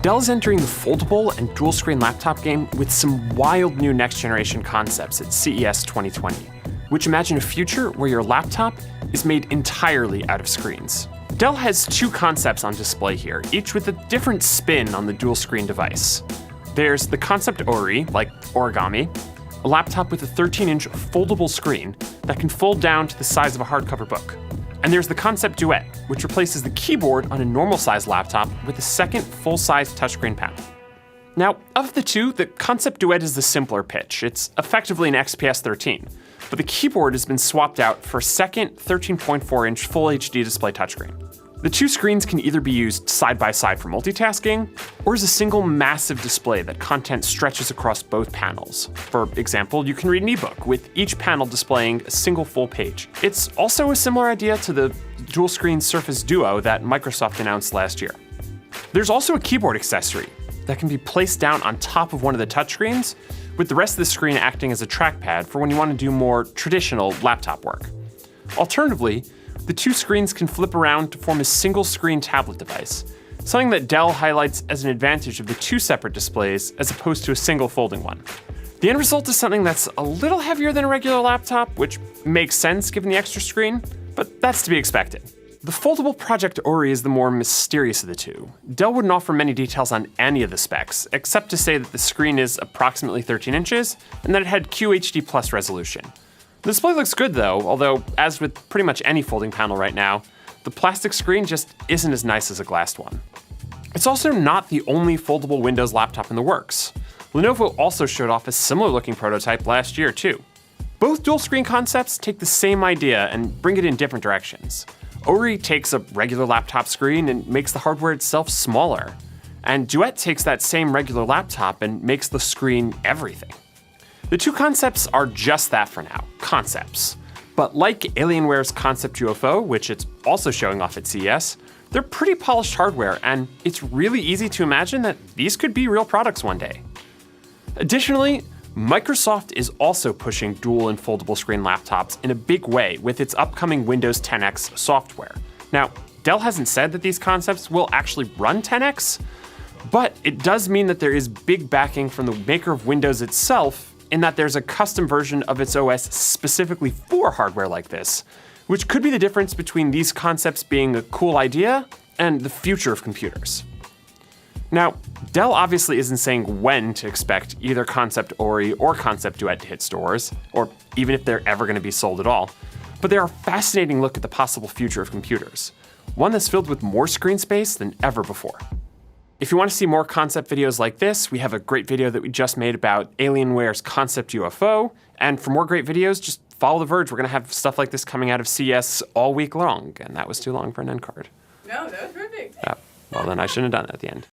Dell is entering the foldable and dual-screen laptop game with some wild new next-generation concepts at CES 2020, which imagine a future where your laptop is made entirely out of screens. Dell has two concepts on display here, each with a different spin on the dual-screen device. There's the concept Ori, like origami, a laptop with a 13-inch foldable screen that can fold down to the size of a hardcover book. And there's the concept Duet, which replaces the keyboard on a normal-sized laptop with a second full-size touchscreen panel. Now, of the two, the concept Duet is the simpler pitch. It's effectively an XPS 13, but the keyboard has been swapped out for a second 13.4-inch Full HD display touchscreen. The two screens can either be used side by side for multitasking, or as a single massive display that content stretches across both panels. For example, you can read an ebook, with each panel displaying a single full page. It's also a similar idea to the dual-screen Surface Duo that Microsoft announced last year. There's also a keyboard accessory that can be placed down on top of one of the touchscreens, with the rest of the screen acting as a trackpad for when you want to do more traditional laptop work. Alternatively, the two screens can flip around to form a single-screen tablet device, something that Dell highlights as an advantage of the two separate displays as opposed to a single folding one. The end result is something that's a little heavier than a regular laptop, which makes sense given the extra screen, but that's to be expected. The foldable Project Ori is the more mysterious of the two. Dell wouldn't offer many details on any of the specs, except to say that the screen is approximately 13 inches and that it had QHD+ resolution. The display looks good though, although as with pretty much any folding panel right now, the plastic screen just isn't as nice as a glassed one. It's also not the only foldable Windows laptop in the works. Lenovo also showed off a similar looking prototype last year too. Both dual screen concepts take the same idea and bring it in different directions. Ori takes a regular laptop screen and makes the hardware itself smaller. And Duet takes that same regular laptop and makes the screen everything. The two concepts are just that for now, concepts. But like Alienware's Concept UFO, which it's also showing off at CES, they're pretty polished hardware, and it's really easy to imagine that these could be real products one day. Additionally, Microsoft is also pushing dual and foldable screen laptops in a big way with its upcoming Windows 10X software. Now, Dell hasn't said that these concepts will actually run 10X, but it does mean that there is big backing from the maker of Windows itself, in that there's a custom version of its OS specifically for hardware like this, which could be the difference between these concepts being a cool idea and the future of computers. Now, Dell obviously isn't saying when to expect either Concept Ori or Concept Duet to hit stores, or even if they're ever going to be sold at all, but they're a fascinating look at the possible future of computers, one that's filled with more screen space than ever before. If you want to see more concept videos like this, we have a great video that we just made about Alienware's Concept UFO. And for more great videos, just follow The Verge. We're going to have stuff like this coming out of CES all week long. And that was too long for an end card. No, that was perfect. Well, then I shouldn't have done that at the end.